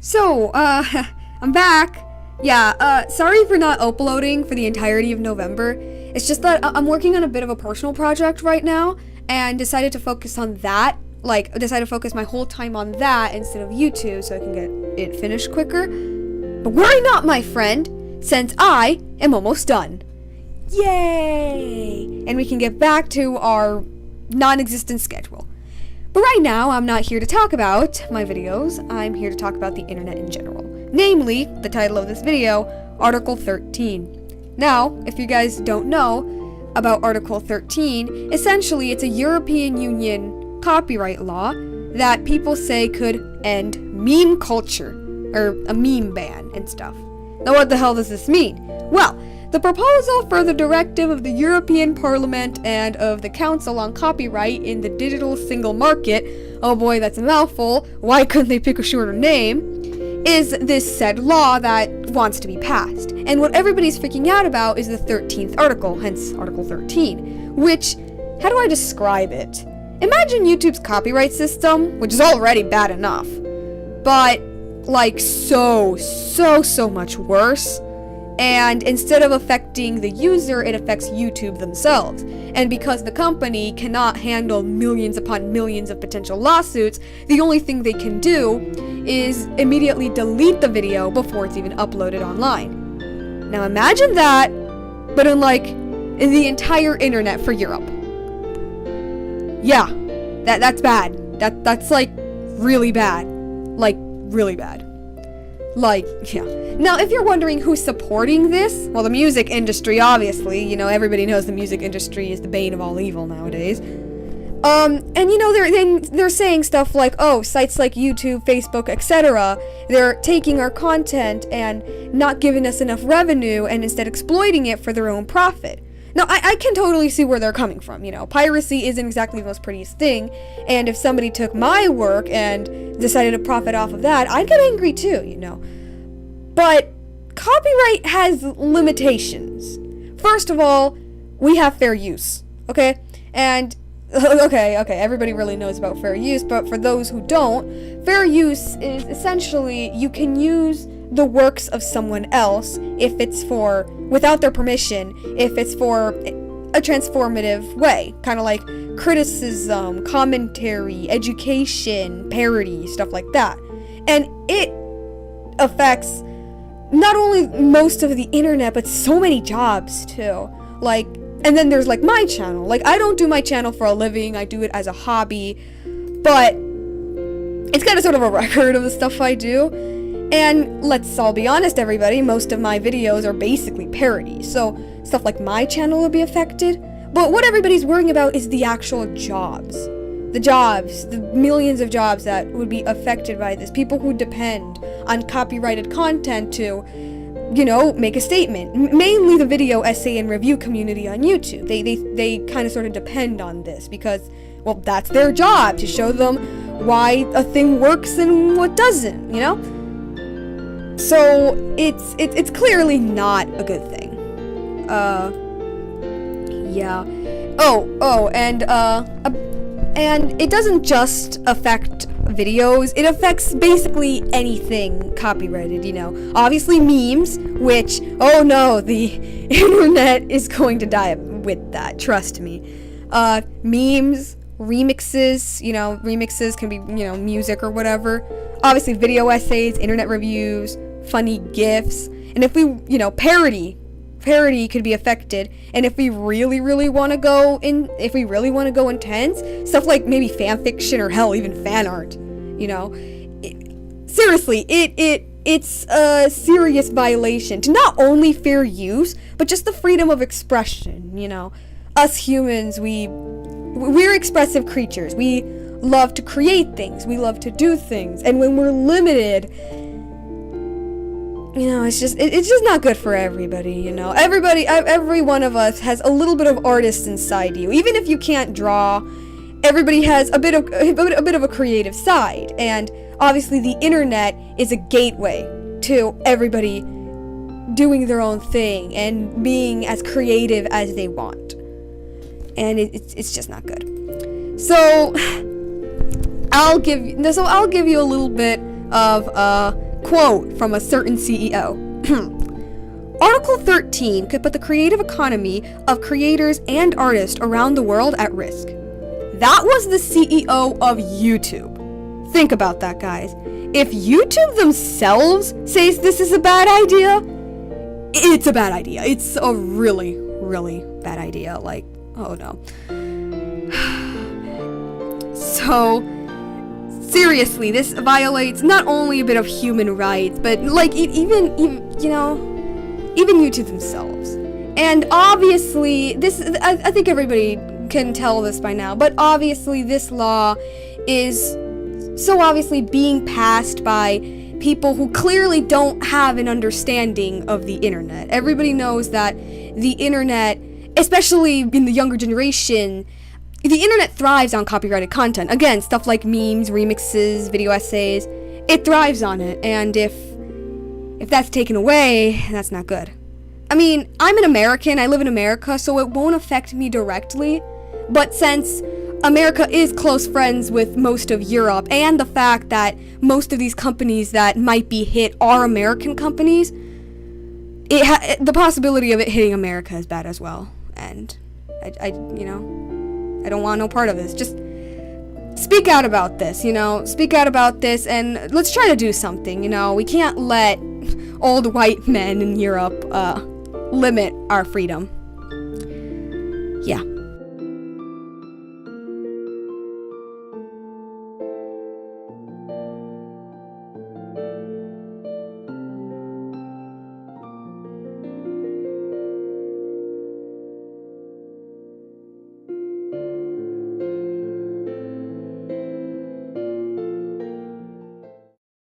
So, I'm back. Yeah, sorry for not uploading for the entirety of November. It's just that I'm working on a bit of a personal project right now, and decided to focus on that. Decided to focus my whole time on that instead of YouTube so I can get it finished quicker. But worry not, my friend, since I am almost done. Yay! And we can get back to our non-existent schedule. But right now, I'm not here to talk about my videos, I'm here to talk about the internet in general. Namely, the title of this video, Article 13. Now, if you guys don't know about Article 13, essentially it's a European Union copyright law that people say could end meme culture, or a meme ban and stuff. Now what the hell does this mean? Well, the proposal for the directive of the European Parliament and of the Council on Copyright in the Digital Single Market, oh boy, that's a mouthful, why couldn't they pick a shorter name, is this said law that wants to be passed. And what everybody's freaking out about is the 13th article, hence Article 13, which, how do I describe it? Imagine YouTube's copyright system, which is already bad enough, but like so much worse. And instead of affecting the user, it affects YouTube themselves. And because the company cannot handle millions upon millions of potential lawsuits, the only thing they can do is immediately delete the video before it's even uploaded online. Now imagine that, but in the entire internet for Europe. Yeah, that's bad. That's like really bad. Like really bad. Yeah. Now, if you're wondering who's supporting this, well, the music industry, obviously. You know, everybody knows the music industry is the bane of all evil nowadays. And you know, they're saying stuff like, oh, sites like YouTube, Facebook, etc., they're taking our content and not giving us enough revenue and instead exploiting it for their own profit. Now, I can totally see where they're coming from, you know. Piracy isn't exactly the most prettiest thing, and if somebody took my work and decided to profit off of that, I'd get angry too, you know. But copyright has limitations. First of all, we have fair use, okay? And, okay, everybody really knows about fair use, but for those who don't, fair use is essentially you can use the works of someone else if it's for, without their permission, if it's for a transformative way, kind of like criticism, commentary, education, parody, stuff like that. And it affects not only most of the internet, but so many jobs too. And then there's my channel. I don't do my channel for a living, I do it as a hobby, but it's kind of sort of a record of the stuff I do. And let's all be honest, everybody, most of my videos are basically parodies, so stuff like my channel will be affected. But what everybody's worrying about is the actual jobs. The millions of jobs that would be affected by this. People who depend on copyrighted content to, you know, make a statement. Mainly the video, essay, and review community on YouTube. They kind of sort of depend on this because, well, that's their job, to show them why a thing works and what doesn't, you know? So it's clearly not a good thing. Yeah. And it doesn't just affect videos, it affects basically anything copyrighted, you know. Obviously memes, which, oh no, the internet is going to die with that, trust me. Memes, remixes, you know, remixes can be, you know, music or whatever. Obviously video essays, internet reviews, funny GIFs, and if we, you know, parody could be affected, and if we really want to go intense, stuff like maybe fan fiction or hell, even fan art, you know, seriously, it's a serious violation to not only fair use, but just the freedom of expression, you know. Us humans, we're expressive creatures. We love to create things. We love to do things. And when we're limited, you know, it's just not good for everybody, you know. Every one of us has a little bit of artist inside you. Even if you can't draw, everybody has a bit of a creative side. And obviously the internet is a gateway to everybody doing their own thing and being as creative as they want. And it's just not good. So I'll give you a little bit of quote from a certain CEO. Article 13 could put the creative economy of creators and artists around the world at risk. That was the CEO of YouTube. Think about that, guys. If YouTube themselves says this is a bad idea, it's a bad idea. It's a really, really bad idea. Like, oh no. So, seriously, this violates not only a bit of human rights, but like even YouTube themselves. And obviously, I think everybody can tell this by now, but obviously this law is so obviously being passed by people who clearly don't have an understanding of the internet. Everybody knows that the internet, especially in the younger generation, the internet thrives on copyrighted content. Again, stuff like memes, remixes, video essays. It thrives on it, and if that's taken away, that's not good. I mean, I'm an American, I live in America, so it won't affect me directly, but since America is close friends with most of Europe, and the fact that most of these companies that might be hit are American companies, the possibility of it hitting America is bad as well. And I don't want no part of this. Just speak out about this, speak out about this, and let's try to do something. We can't let old white men in Europe limit our freedom. Yeah.